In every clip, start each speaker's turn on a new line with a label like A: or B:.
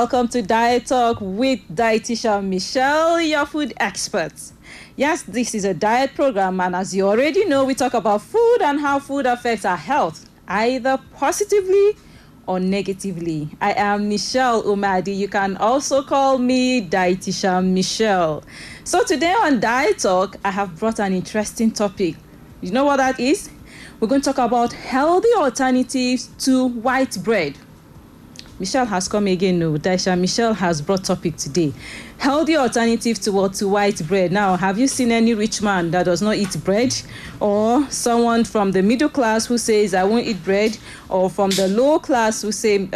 A: welcome to Diet Talk with Dietitian Michelle, your food expert. Yes, this is a diet program, and as you already know, we talk about food and how food affects our health, either positively or negatively. I am Michelle Umadi. You can also call me Dietitian Michelle. So today on Diet Talk, I have brought an interesting topic. You know what that is? We're going to talk about healthy alternatives to white bread. Michelle has come again. No, Daisha, Michelle has brought topic today. Healthy alternative to what? To white bread. Now, have you seen any rich man that does not eat bread? Or someone from the middle class who says, I won't eat bread? Or from the low class who say,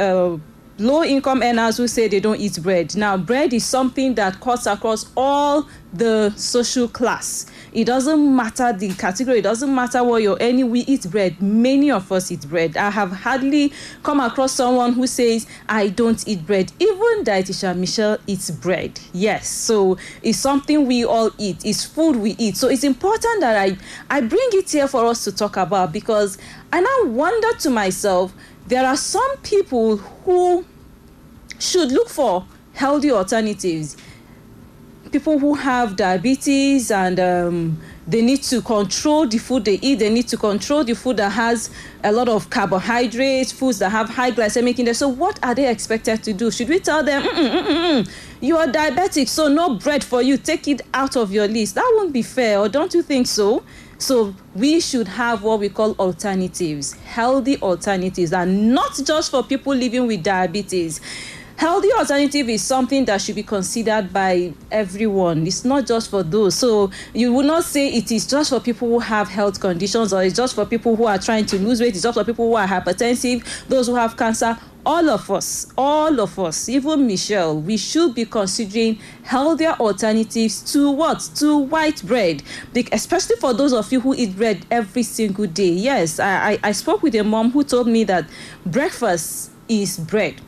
A: low income earners who say they don't eat bread. Now, bread is something that cuts across all the social class. It doesn't matter the category. It doesn't matter what you're earning. We eat bread. Many of us eat bread. I have hardly come across someone who says, I don't eat bread. Even Dietitian Michelle eats bread. Yes. So it's something we all eat. It's food we eat. So it's important that I bring it here for us to talk about, because I now wonder to myself, there are some people who should look for healthy alternatives. People who have diabetes and they need to control the food they eat. They need to control the food that has a lot of carbohydrates, foods that have high glycemic index. So what are they expected to do? Should we tell them, you are diabetic, so no bread for you, take it out of your list? That won't be fair, or don't you think so? So we should have what we call alternatives, healthy alternatives, and not just for people living with diabetes. Healthy alternative is something that should be considered by everyone. It's not just for those. So you would not say it is just for people who have health conditions, or it's just for people who are trying to lose weight. It's just for people who are hypertensive, those who have cancer. All of us, even Michelle, we should be considering healthier alternatives to what? To white bread. Especially for those of you who eat bread every single day. Yes, I spoke with a mom who told me that breakfast is bread.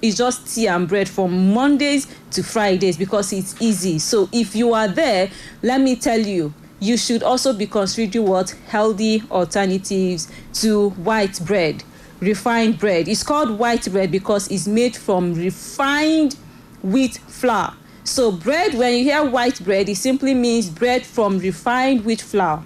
A: It's just tea and bread from Mondays to Fridays because it's easy. So if you are there, let me tell you, you should also be considering what? Healthy alternatives to white bread, refined bread. It's called white bread because it's made from refined wheat flour. So bread, when you hear white bread, it simply means bread from refined wheat flour.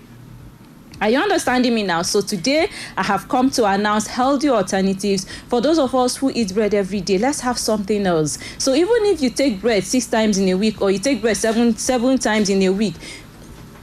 A: Are you understanding me now? So today I have come to announce healthy alternatives for those of us who eat bread every day. Let's have something else. So even if you take bread 6 times in a week, or you take bread seven times in a week,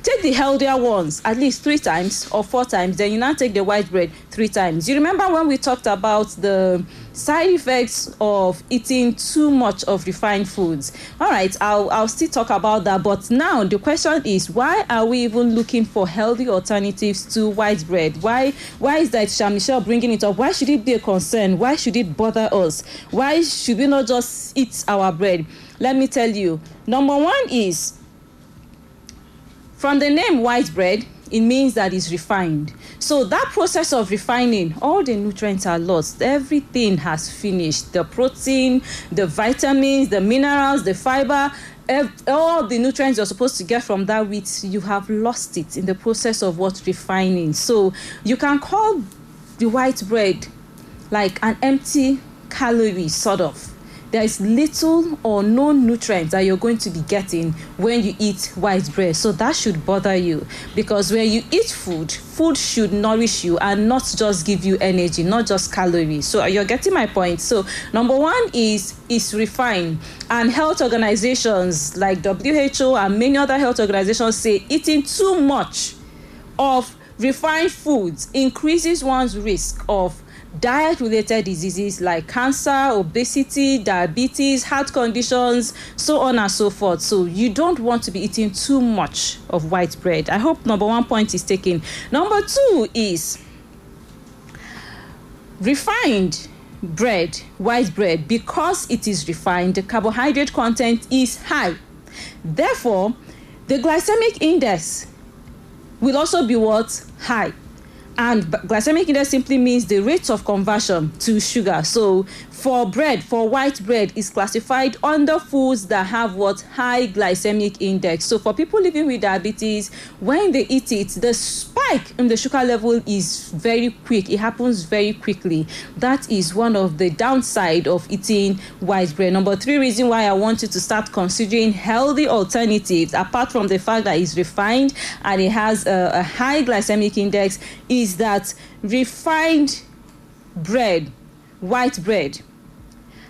A: take the healthier ones at least 3 times or 4 times. Then you now take the white bread 3 times. You remember when we talked about the side effects of eating too much of refined foods? All right, I'll still talk about that. But now the question is, why are we even looking for healthy alternatives to white bread? Why is that Michelle bringing it up? Why should it be a concern? Why should it bother us? Why should we not just eat our bread? Let me tell you. Number one is, from the name white bread, it means that it's refined. So that process of refining, all the nutrients are lost. Everything has finished. The protein, the vitamins, the minerals, the fiber, all the nutrients you're supposed to get from that wheat, you have lost it in the process of what? Refining. So you can call the white bread like an empty calorie, sort of. There is little or no nutrients that you're going to be getting when you eat white bread. So that should bother you, because when you eat food should nourish you and not just give you energy, not just calories. So you're getting my point. So number one is refined. And health organizations like WHO and many other health organizations say eating too much of refined foods increases one's risk of diet-related diseases like cancer, obesity, diabetes, heart conditions, so on and so forth. So you don't want to be eating too much of white bread. I hope number one point is taken. Number two is refined bread, white bread. Because it is refined, the carbohydrate content is high. Therefore, the glycemic index will also be what? High. And glycemic index simply means the rate of conversion to sugar. So for white bread is classified under foods that have what? High glycemic index. So for people living with diabetes, when they eat it, the spike in the sugar level is very quick. It happens very quickly. That is one of the downside of eating white bread. Number 3 reason why I want you to start considering healthy alternatives, apart from the fact that it's refined and it has a high glycemic index, is that refined bread, white bread,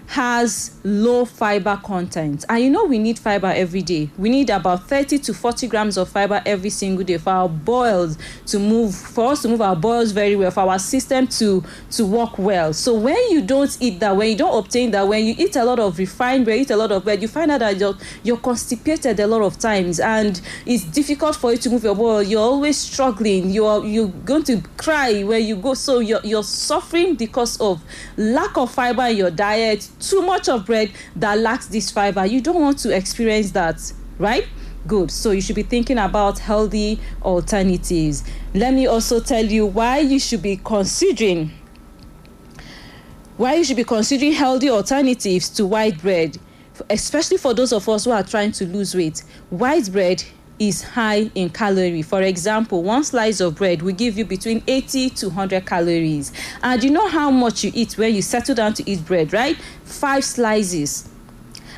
A: has low fiber content. And you know we need fiber every day. We need about 30 to 40 grams of fiber every single day for our boils to move, for us to move our boils very well, for our system to work well. So when you don't eat that, when you don't obtain that, when you eat a lot of refined bread, eat a lot of bread, you find out that you're constipated a lot of times, and it's difficult for you to move your boil. You're always struggling. You're going to cry where you go. So you're suffering because of lack of fiber in your diet, too much of bread that lacks this fiber. You don't want to experience that, right? Good. So you should be thinking about healthy alternatives. Let me also tell you why you should be considering healthy alternatives to white bread, especially for those of us who are trying to lose weight. White bread is high in calorie. For example, one slice of bread will give you between 80 to 100 calories. And you know how much you eat when you settle down to eat bread, right? 5 slices.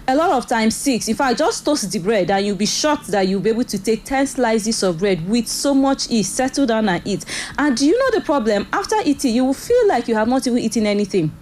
A: A lot of times 6. In fact, just toast the bread and you'll be shocked that you'll be able to take 10 slices of bread with so much ease. Settle down and eat. And do you know the problem? After eating, you will feel like you have not even eaten anything.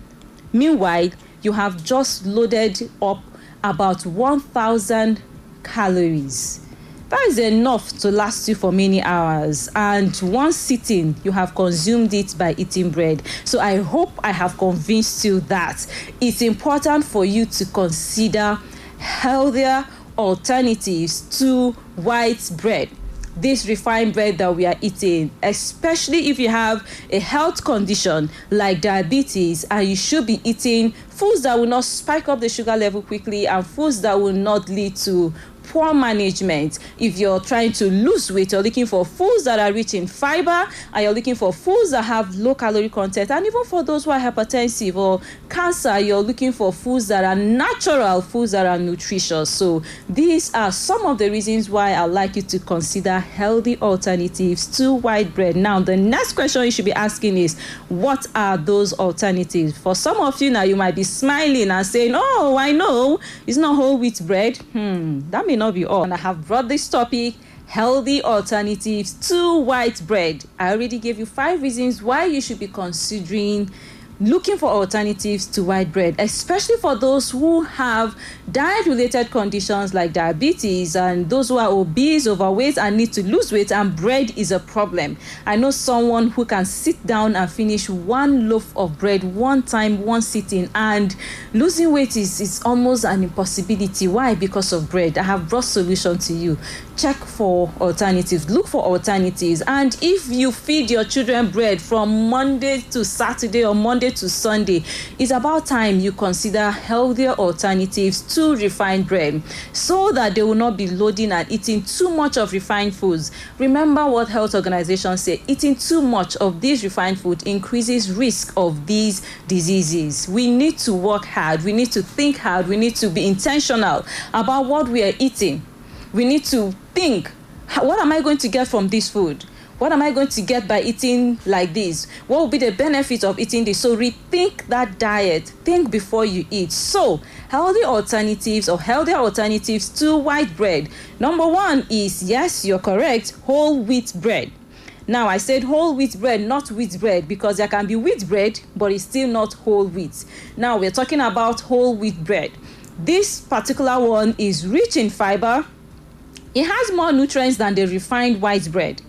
A: Meanwhile, you have just loaded up about 1,000 calories. That is enough to last you for many hours, and one sitting you have consumed it by eating bread. So I hope I have convinced you that it's important for you to consider healthier alternatives to white bread, this refined bread that we are eating, especially if you have a health condition like diabetes, and you should be eating foods that will not spike up the sugar level quickly and foods that will not lead to poor management. If you're trying to lose weight, you're looking for foods that are rich in fiber, and you're looking for foods that have low calorie content. And even for those who are hypertensive or cancer, you're looking for foods that are natural, foods that are nutritious. So these are some of the reasons why I'd like you to consider healthy alternatives to white bread. Now, the next question you should be asking is, what are those alternatives? For some of you now, you might be smiling and saying, oh, I know, it's not whole wheat bread. That may not be all. And I have brought this topic, healthy alternatives to white bread. I already gave you 5 reasons why you should be considering looking for alternatives to white bread, especially for those who have diet-related conditions like diabetes, and those who are obese, overweight, and need to lose weight, and bread is a problem. I know someone who can sit down and finish 1 loaf of bread one time, one sitting, and losing weight is almost an impossibility. Why? Because of bread. I have brought solution to you. Check for alternatives. Look for alternatives. And if you feed your children bread from Monday to Saturday or Monday to Sunday, it's about time you consider healthier alternatives to refined bread, so that they will not be loading and eating too much of refined foods. Remember what health organizations say: eating too much of these refined food increases risk of these diseases. We need to work hard. We need to think hard. We need to be intentional about what we are eating. We need to think, what am I going to get from this food? What am I going to get by eating like this? What will be the benefit of eating this? So rethink that diet. Think before you eat. So healthy alternatives or healthier alternatives to white bread. Number 1 is, yes, you're correct, whole wheat bread. Now, I said whole wheat bread, not wheat bread, because there can be wheat bread, but it's still not whole wheat. Now, we're talking about whole wheat bread. This particular one is rich in fiber. It has more nutrients than the refined white bread,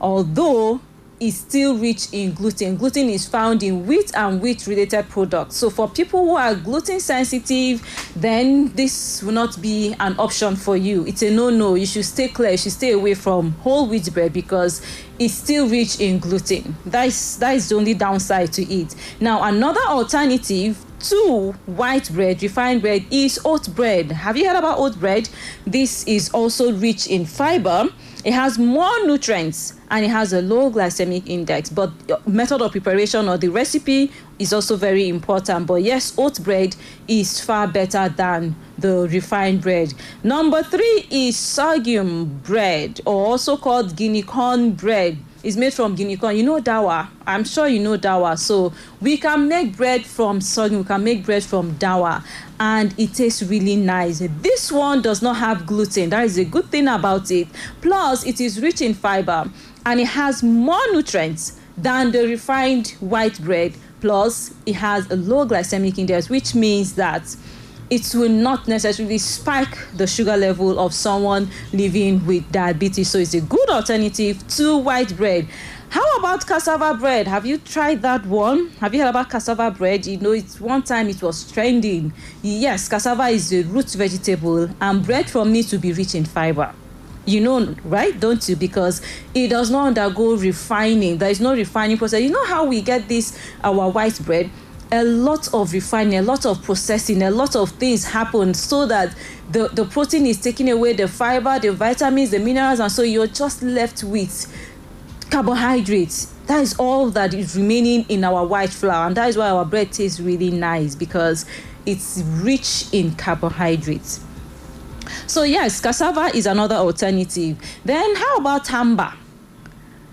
A: although it's still rich in gluten. Gluten is found in wheat and wheat-related products. So for people who are gluten sensitive, then this will not be an option for you. It's a no-no. You should stay clear. You should stay away from whole wheat bread because it's still rich in gluten. That is the only downside to it. Now, another alternative to white bread, refined bread, is oat bread. Have you heard about oat bread? This is also rich in fiber. It has more nutrients and it has a low glycemic index. But method of preparation or the recipe is also very important. But yes, oat bread is far better than the refined bread. Number 3 is sorghum bread, or also called guinea corn bread. It's made from guinea corn. You know dawa. I'm sure you know dawa. So we can make bread from sorghum. We can make bread from dawa. And it tastes really nice. This one does not have gluten. That is a good thing about it. Plus, it is rich in fiber. And it has more nutrients than the refined white bread. Plus, it has a low glycemic index, which means that it will not necessarily spike the sugar level of someone living with diabetes. So it's a good alternative to white bread. How about cassava bread? Have you tried that one? Have you heard about cassava bread? You know, it's one time it was trending. Yes, cassava is a root vegetable and bread from it to be rich in fiber. You know, right? Don't you? Because it does not undergo refining. There is no refining process. You know how we get this, our white bread? A lot of refining, a lot of processing, a lot of things happen so that the protein is taking away the fiber, the vitamins, the minerals, and so you're just left with carbohydrates. That is all that is remaining in our white flour, and that is why our bread tastes really nice, because it's rich in carbohydrates. So yes, cassava is another alternative. Then how about tamba?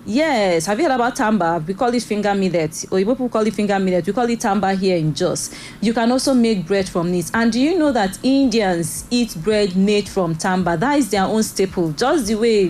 A: Yes, have you heard about tamba? We call it finger millet, or people call it finger millet. We call it tamba here in Jos. You can also make bread from it. And do you know that Indians eat bread made from tamba? That is their own staple, just the way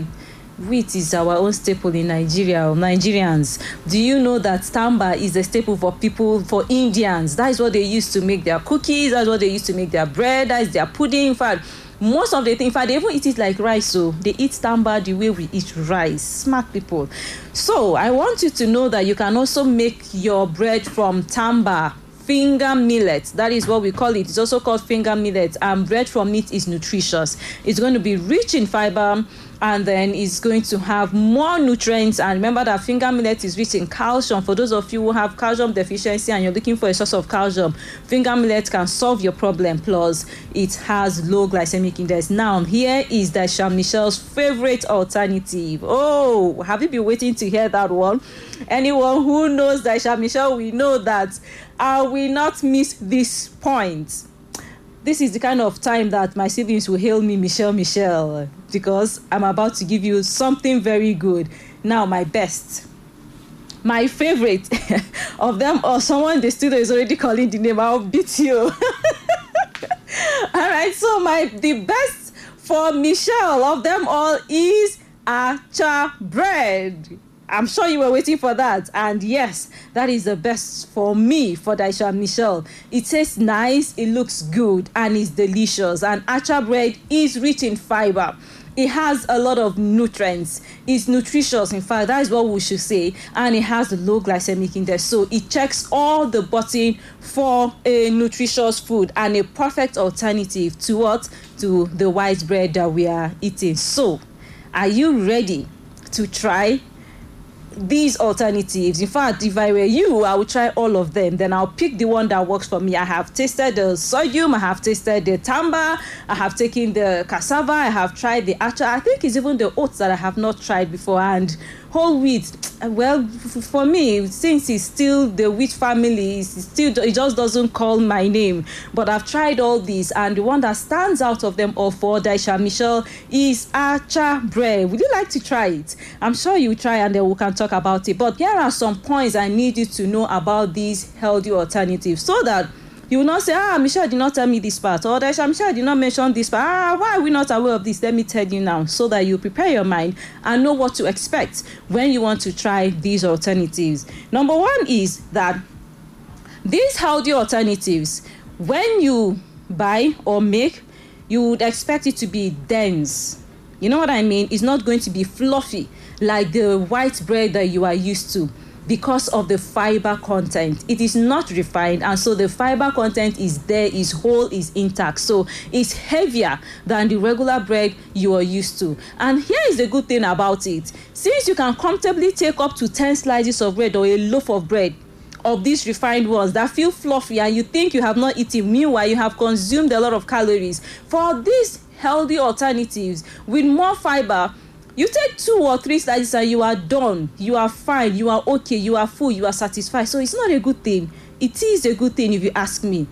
A: wheat is our own staple in Nigeria, or Nigerians. Do you know that tamba is a staple for people, for Indians? That is what they use to make their cookies. That's what they use to make their bread. That is their pudding. In fact, most of the things, in fact, they even eat it like rice. So they eat tamba the way we eat rice. Smart people. So I want you to know that you can also make your bread from tamba, finger millet. That is what we call it. It's also called finger millet, and bread from it is nutritious. It's going to be rich in fiber, and then it's going to have more nutrients. And remember that finger millet is rich in calcium. For those of you who have calcium deficiency and you're looking for a source of calcium, finger millet can solve your problem. Plus, it has low glycemic index. Now, here is Dietitian Michelle's favorite alternative. Oh, have you been waiting to hear that one? Anyone who knows Dietitian Michelle, we know that I will not miss this point. This is the kind of time that my siblings will hail me Michelle, because I'm about to give you something very good. Now, my best, my favorite of them, or someone in the studio is already calling the name, I'll beat you. All right, so the best for Michelle of them all is acha bread. I'm sure you were waiting for that. And yes, that is the best for me, for Dietitian Michelle. It tastes nice, it looks good, and it's delicious. And acha bread is rich in fiber. It has a lot of nutrients. It's nutritious, in fact, that is what we should say. And it has a low glycemic index. So it checks all the boxes for a nutritious food and a perfect alternative to what? To the white bread that we are eating. So, are you ready to try these alternatives? In fact, if I were you, I would try all of them. Then I'll pick the one that works for me. I have tasted the sorghum, I have tasted the tamba, I have taken the cassava, I have tried the acha. I think it's even the oats that I have not tried before. And whole wheat, well, for me, since it's still the wheat family, it just doesn't call my name. But I've tried all these, and the one that stands out of them all for Dietitian Michelle is acha bread. Would you like to try it? I'm sure you try, and then we can talk about it. But here are some points I need you to know about these healthy alternatives, so that you will not say, Michelle did not tell me this part, or Michelle did not mention this part. Why are we not aware of this? Let me tell you now, so that you prepare your mind and know what to expect when you want to try these alternatives. Number one is that these healthy alternatives, when you buy or make, you would expect it to be dense. You know what I mean? It's not going to be fluffy like the white bread that you are used to, because of the fiber content. It is not refined, and so the fiber content is there, is whole, is intact. So it's heavier than the regular bread you are used to. And here is the good thing about it. Since you can comfortably take up to 10 slices of bread or a loaf of bread of these refined ones that feel fluffy, and you think you have not eaten, meanwhile you have consumed a lot of calories, for these healthy alternatives with more fiber, You take 2 or 3 slices and you are done. You are fine. You are okay. You are full. You are satisfied. So it's not a good thing. It is a good thing if you ask me.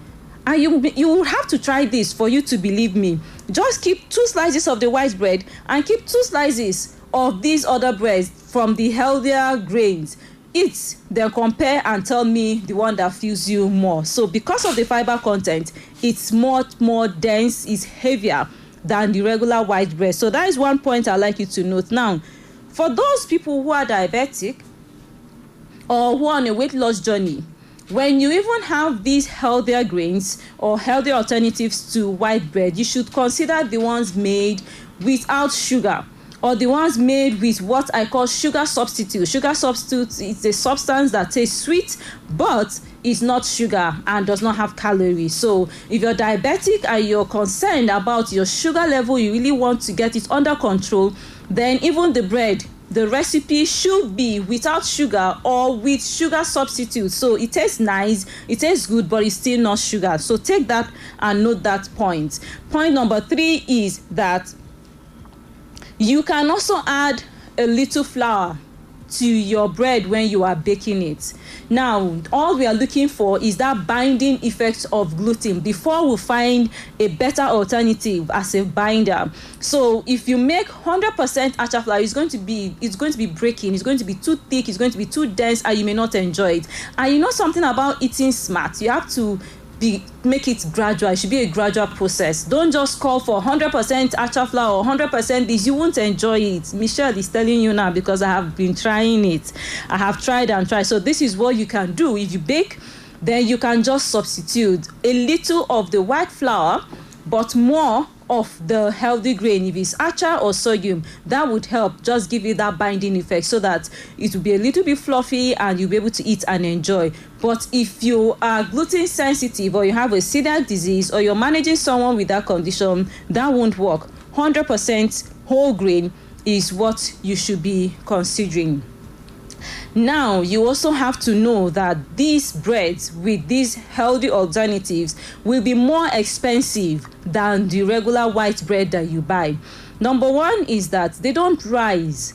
A: And you will have to try this for you to believe me. Just keep 2 slices of the white bread and keep 2 slices of these other breads from the healthier grains. Eat, then compare and tell me the one that fills you more. So because of the fiber content, it's much more dense, it's heavier than the regular white bread. So that is one point I'd like you to note. Now, for those people who are diabetic or who are on a weight loss journey, when you even have these healthier grains or healthy alternatives to white bread, you should consider the ones made without sugar, or the ones made with what I call sugar substitute. Sugar substitute is a substance that tastes sweet, but is not sugar and does not have calories. So if you're diabetic and you're concerned about your sugar level, you really want to get it under control, then even the bread, the recipe should be without sugar or with sugar substitute. So it tastes nice, it tastes good, but it's still not sugar. So take that and note that point. Point number 3 is that you can also add a little flour to your bread when you are baking it. Now, all we are looking for is that binding effect of gluten before we find a better alternative as a binder. So if you make 100% acha flour, it's going to be breaking, it's going to be too thick, it's going to be too dense, and you may not enjoy it. And you know something about eating smart, you have to make it gradual. It should be a gradual process. Don't just call for 100% acha flour or 100% this. You won't enjoy it. Michelle is telling you now because I have been trying it. I have tried and tried. So this is what you can do. If you bake, then you can just substitute a little of the white flour, but more of the healthy grain. If it's acha or sorghum, that would help just give you that binding effect so that it will be a little bit fluffy and you'll be able to eat and enjoy. But if you are gluten sensitive or you have a celiac disease or you're managing someone with that condition, that won't work. 100% whole grain is what you should be considering. Now, you also have to know that these breads with these healthy alternatives will be more expensive than the regular white bread that you buy. Number 1 is that they don't rise.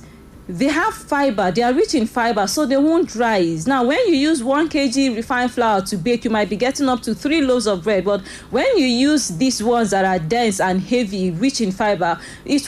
A: They have fiber, they are rich in fiber, so they won't rise. Now, when you use 1 kg refined flour to bake, you might be getting up to 3 loaves of bread. But when you use these ones that are dense and heavy, rich in fiber, it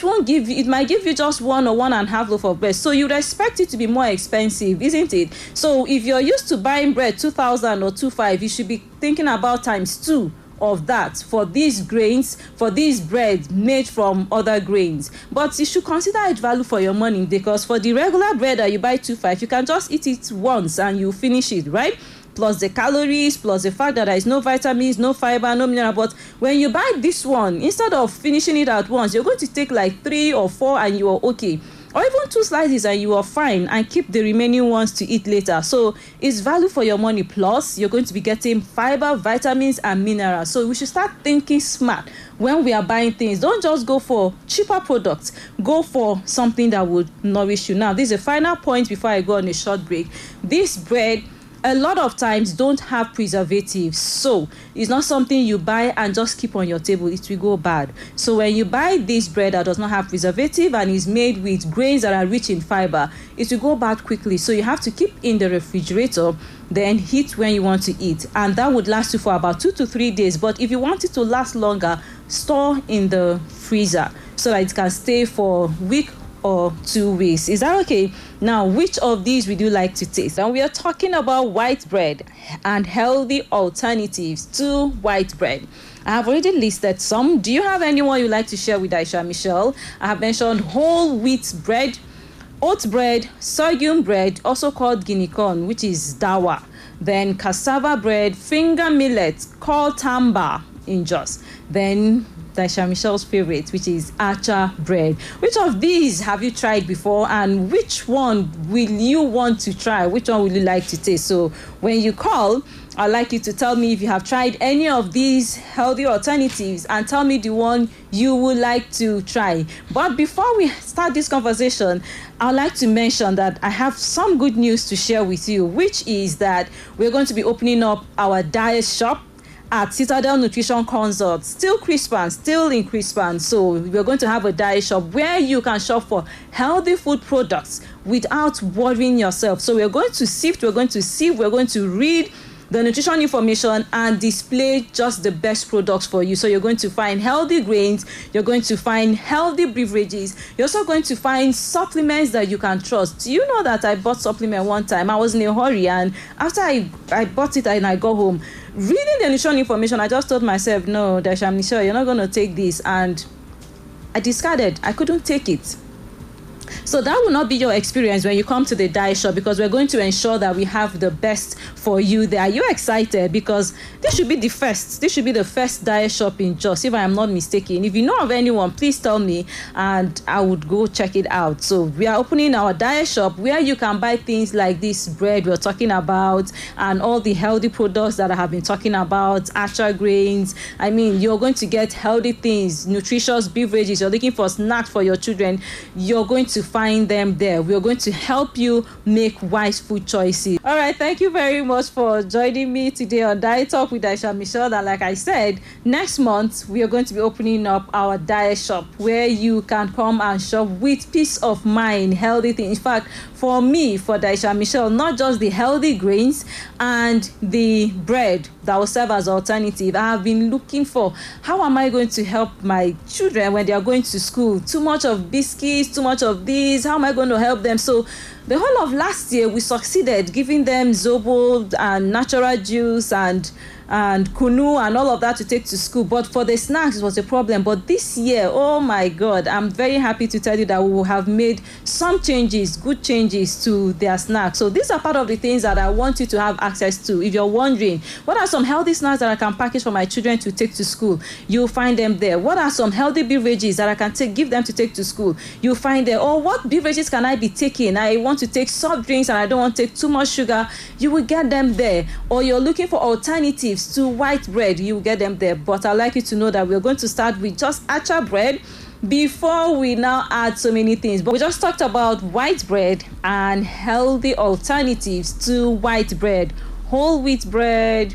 A: might give you just 1 or 1.5 loaf of bread. So you'd expect it to be more expensive, isn't it? So if you're used to buying bread 2,000 or 2,500, you should be thinking about times 2 of that for these grains, for these bread made from other grains. But you should consider it value for your money, because for the regular bread that you buy 2,500, you can just eat it once and you finish it, right? Plus the calories, plus the fact that there is no vitamins, no fiber, no mineral. But when you buy this one, instead of finishing it at once, you're going to take like 3 or 4 and you are okay. Or even 2 slices and you are fine, and keep the remaining ones to eat later. So it's value for your money, plus you're going to be getting fiber, vitamins and minerals. So we should start thinking smart when we are buying things. Don't just go for cheaper products, go for something that would nourish you. Now, this is a final point before I go on a short break. This bread a lot of times don't have preservatives, so it's not something you buy and just keep on your table. It will go bad. So when you buy this bread that does not have preservative and is made with grains that are rich in fiber, it will go bad quickly. So you have to keep in the refrigerator, then heat when you want to eat, and that would last you for about 2 to 3 days. But if you want it to last longer, store in the freezer so that it can stay for a week or 2 weeks. Is that okay? Now, which of these would you like to taste? And we are talking about white bread and healthy alternatives to white bread. I have already listed some. Do you have anyone you'd like to share with Aisha Michelle? I have mentioned whole wheat bread, oat bread, sorghum bread, also called guinea corn, which is dawa, then cassava bread, finger millet called tamba in Jos, then Daisha Michelle's favorite, which is acha bread. Which of these have you tried before, and which one will you want to try? Which one would you like to taste? So when you call, I'd like you to tell me if you have tried any of these healthy alternatives and tell me the one you would like to try. But before we start this conversation, I'd like to mention that I have some good news to share with you, which is that we're going to be opening up our diet shop. at Citadel Nutrition Consult, still Crispan, still in Crispan. So we're going to have a diet shop where you can shop for healthy food products without worrying yourself. So we're going to sift, we're going to sieve, we're going to read the nutrition information and display just the best products for you. So you're going to find healthy grains, you're going to find healthy beverages, you're also going to find supplements that you can trust. Do you know that I bought supplement one time? I was in a hurry, and after I bought it and I got home, reading the nutrition information, I just told myself, no, Daisha Michelle, you're not going to take this, and I discarded. I couldn't take it. So that will not be your experience when you come to the diet shop, because we're going to ensure that we have the best for you there. Are you excited? Because this should be the first. This should be the first diet shop in Jos, if I am not mistaken. If you know of anyone, please tell me and I would go check it out. So we are opening our diet shop where you can buy things like this bread we're talking about and all the healthy products that I have been talking about, acha grains. I mean, you're going to get healthy things, nutritious beverages. You're looking for snacks for your children. You're going to find them there. We're going to help you make wise food choices. All right, thank you very much for joining me today on Diet Talk with Daisha Michelle. And like I said, next month we are going to be opening up our diet shop where you can come and shop with peace of mind, healthy things. In fact, for me, for Daisha Michelle, not just the healthy grains and the bread that will serve as alternative. I have been looking for how am I going to help my children when they are going to school. Too much of biscuits, too much of this. How am I going to help them? So the whole of last year we succeeded giving them zobo and natural juice and kunu and all of that to take to school, but for the snacks it was a problem. But this year, oh my God, I'm very happy to tell you that we will have made some changes, good changes to their snacks. So these are part of the things that I want you to have access to. If you're wondering what are some healthy snacks that I can package for my children to take to school, you'll find them there. What are some healthy beverages that I can give them to take to school, you'll find them. Or what beverages can I be taking? I want to take soft drinks and I don't want to take too much sugar, you will get them there. Or you're looking for alternatives to white bread, you will get them there. But I'd like you to know that we're going to start with just acha bread before we now add so many things. But we just talked about white bread and healthy alternatives to white bread: whole wheat bread,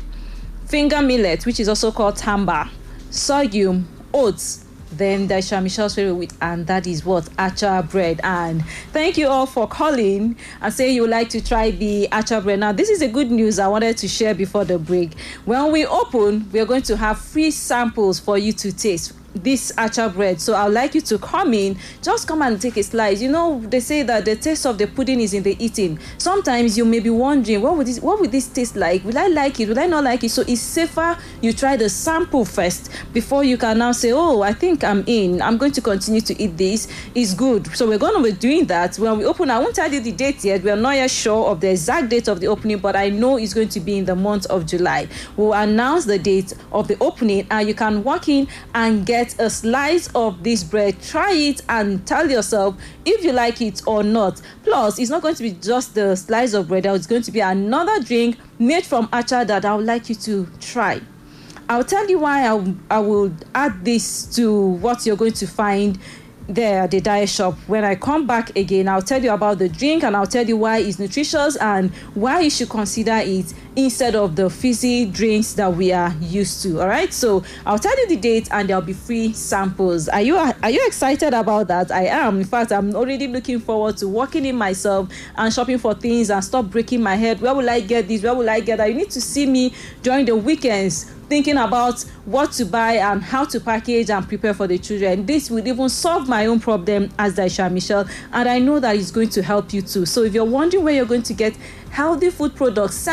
A: finger millet, which is also called tamba, sorghum, oats, then Daisha Michelle's favorite wheat, and that is what? Acha bread. And thank you all for calling and saying you would like to try the acha bread. Now, this is a good news I wanted to share before the break. When we open, we're going to have free samples for you to taste this acha bread. So I'd like you to come in, just come and take a slice. You know, they say that the taste of the pudding is in the eating. Sometimes you may be wondering, what would this taste like? Will I like it? Will I not like it? So it's safer you try the sample first before you can now say, oh, I think I'm going to continue to eat this. It's good. So we're going to be doing that when we open. I won't tell you the date yet. We're not yet sure of the exact date of the opening, but I know it's going to be in the month of July. We'll announce the date of the opening and you can walk in and get a slice of this bread, try it and tell yourself if you like it or not. Plus, it's not going to be just the slice of bread, it's going to be another drink made from acha that I would like you to try. I'll tell you why I will add this to what you're going to find there at the diet shop. When I come back again, I'll tell you about the drink and I'll tell you why it's nutritious and why you should consider it instead of the fizzy drinks that we are used to. All right, so I'll tell you the date and there'll be free samples. Are you excited about that? I am. In fact, I'm already looking forward to walking in myself and shopping for things and stop breaking my head. Where will I get this? Where will I get that? You need to see me during the weekends thinking about what to buy and how to package and prepare for the children. This will even solve my own problem as Daisha Michelle, and I know that it's going to help you too. So if you're wondering where you're going to get healthy food products,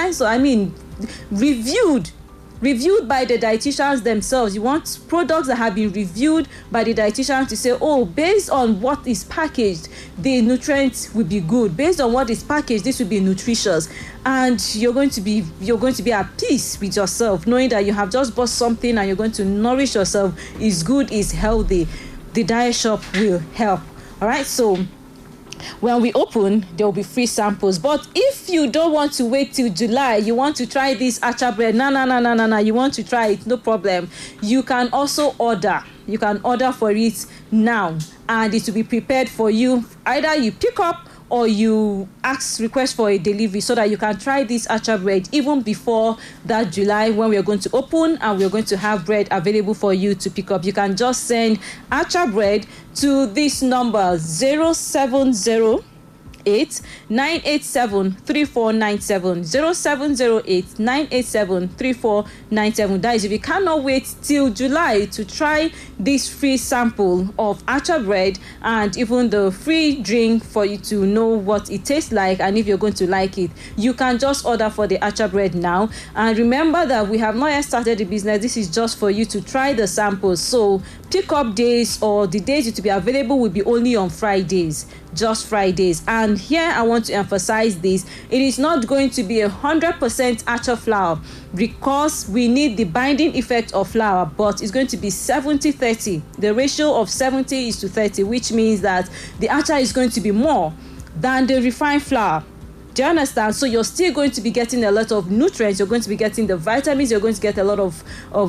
A: reviewed by the dietitians themselves. You want products that have been reviewed by the dietitian to say, oh, based on what is packaged, the nutrients will be good. Based on what is packaged, this will be nutritious. And you're going to be at peace with yourself, knowing that you have just bought something and you're going to nourish yourself. It's good, it's healthy. The diet shop will help. All right, so when we open, there will be free samples. But if you don't want to wait till July, you want to try this acha bread, you want to try it, no problem. You can also order. You can order for it now and it will be prepared for you. Either you pick up or you request for a delivery so that you can try this acha bread even before that July, when we are going to open and we are going to have bread available for you to pick up. You can just send acha bread to this number 07089873497 0708-987-3497. That is, if you cannot wait till July to try this free sample of acha bread and even the free drink for you to know what it tastes like and if you're going to like it, you can just order for the acha bread now. And remember that we have not yet started the business. This is just for you to try the samples. So pick up days or the days it will be available will be only on Fridays, just Fridays. And here I want to emphasize this: it is not going to be 100% acha flour, because we need the binding effect of flour, but it's going to be 70-30. The ratio of 70 is to 30, which means that the acha is going to be more than the refined flour. Do you understand? So you're still going to be getting a lot of nutrients. You're going to be getting the vitamins. You're going to get a lot of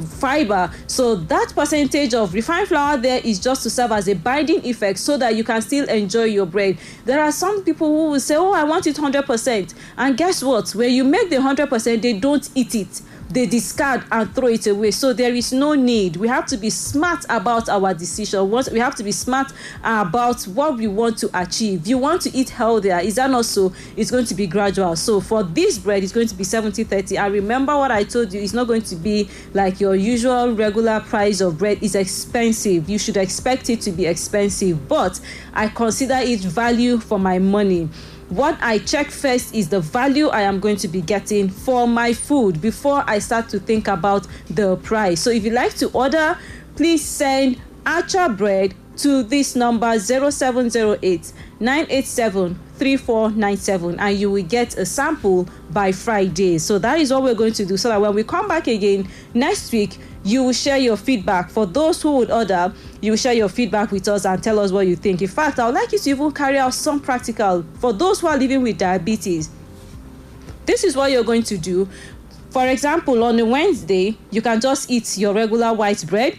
A: fiber. So that percentage of refined flour there is just to serve as a binding effect so that you can still enjoy your bread. There are some people who will say, oh, I want it 100%. And guess what? When you make the 100%, they don't eat it. They discard and throw it away. So there is no need. We have to be smart about our decision. We have to be smart about what we want to achieve. You want to eat healthier. Is that not so? It's going to be gradual. So for this bread, it's going to be 70-30. And remember what I told you, it's not going to be like your usual regular price of bread. It's expensive. You should expect it to be expensive. But I consider it value for my money. What I check first is the value I am going to be getting for my food before I start to think about the price. So if you like to order, please send acha bread to this number 0708-987-3497 and you will get a sample by Friday. So that is what we're going to do, so that when we come back again next week, you will share your feedback. For those who would order, you will share your feedback with us and tell us what you think. In fact, I would like you to even carry out some practical. For those who are living with diabetes, this is what you're going to do. For example, on a Wednesday, you can just eat your regular white bread.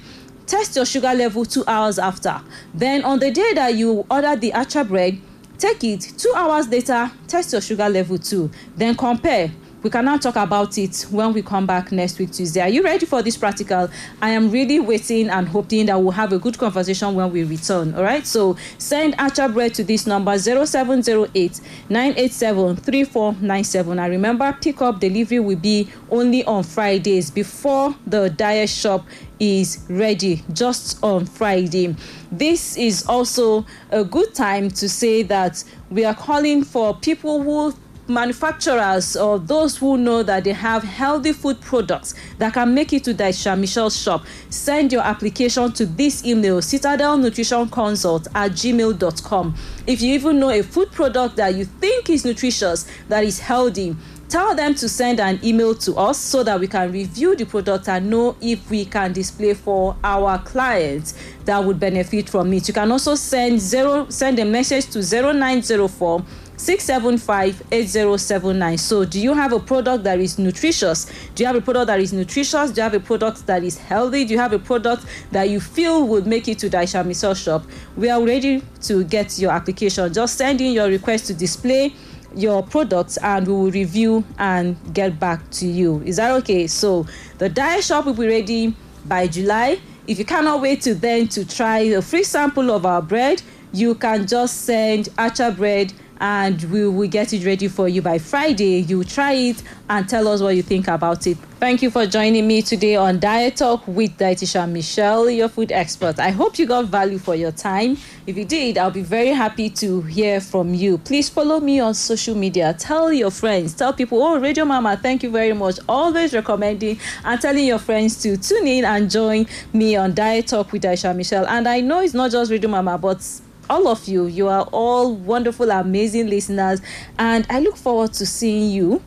A: Test your sugar level 2 hours after. Then on the day that you order the acha bread, take it 2 hours later, test your sugar level too. Then compare. We can now talk about it when we come back next week, Tuesday. Are you ready for this practical? I am really waiting and hoping that we'll have a good conversation when we return. All right. So send acha bread to this number 0708-987-3497. And remember, pickup delivery will be only on Fridays before the diet shop is ready, just on Friday. This is also a good time to say that we are calling for people who manufacturers or those who know that they have healthy food products that can make it to Dietitian Michelle's shop. Send your application to this email, citadelnutritionconsult@gmail.com. If you even know a food product that you think is nutritious, that is healthy, tell them to send an email to us so that we can review the product and know if we can display for our clients that would benefit from it. You can also send a message to 0904-675-8079. So do you have a product that is nutritious? Do you have a product that is nutritious? Do you have a product that is healthy? Do you have a product that you feel would make it to Dietitian Michelle's shop? We are ready to get your application. Just send in your request to display your products and we will review and get back to you. Is that okay? So the diet shop will be ready by July. If you cannot wait till then to try a free sample of our bread, you can just send acha bread and we will get it ready for you by Friday. You try it and tell us what you think about it. Thank you for joining me today on Diet Talk with Dietitian Michelle, your food expert. I hope you got value for your time. If you did, I'll be very happy to hear from you. Please follow me on social media. Tell your friends. Tell people, oh, Radio Mama, thank you very much. Always recommending and telling your friends to tune in and join me on Diet Talk with Dietitian Michelle. And I know it's not just Radio Mama, but all of you, you are all wonderful, amazing listeners, and I look forward to seeing you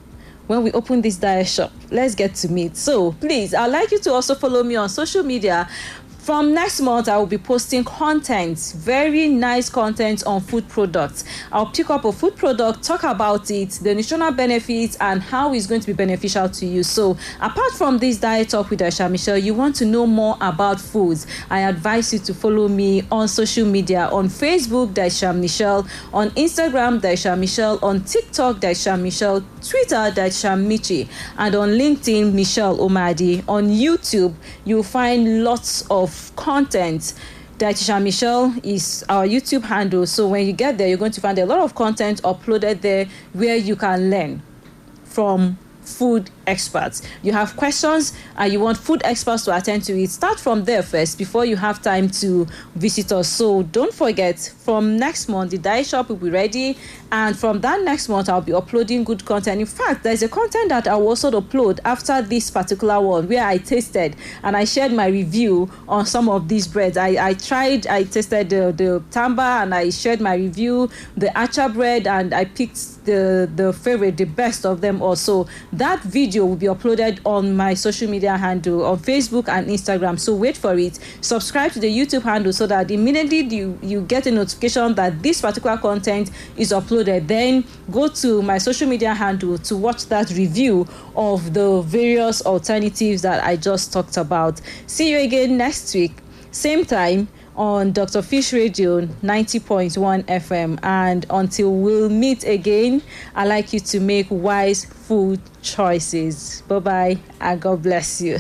A: when we open this diet shop. Let's get to meet. So please, I'd like you to also follow me on social media. From next month, I will be posting content, very nice content on food products. I'll pick up a food product, talk about it, the nutritional benefits, and how it's going to be beneficial to you. So apart from this diet talk with Daisha Michelle, you want to know more about foods, I advise you to follow me on social media, on Facebook, Daisha Michelle, on Instagram, Daisha Michelle, on TikTok, Daisha Michelle, Twitter, Daisha Michi, and on LinkedIn, Michelle Omadi. On YouTube, you'll find lots of content. Dietitian Michelle is our YouTube handle. So when you get there, you're going to find a lot of content uploaded there where you can learn from food experts. You have questions and you want food experts to attend to it, start from there first before you have time to visit us. So don't forget, from next month the diet shop will be ready, and from that next month I'll be uploading good content. In fact, there's a content that I will also upload after this particular one where I tasted and I shared my review on some of these breads. I tasted the tamba and I shared my review, the acha bread, and I picked the favorite, the best of them also. That video will be uploaded on my social media handle on Facebook and Instagram, so wait for it. Subscribe to the YouTube handle so that immediately you get a notification that this particular content is uploaded. Then go to my social media handle to watch that review of the various alternatives that I just talked about. See you again next week, same time, on Dr. Fish Radio 90.1 FM. And until we'll meet again, I'd like you to make wise food choices. Bye-bye, and God bless you.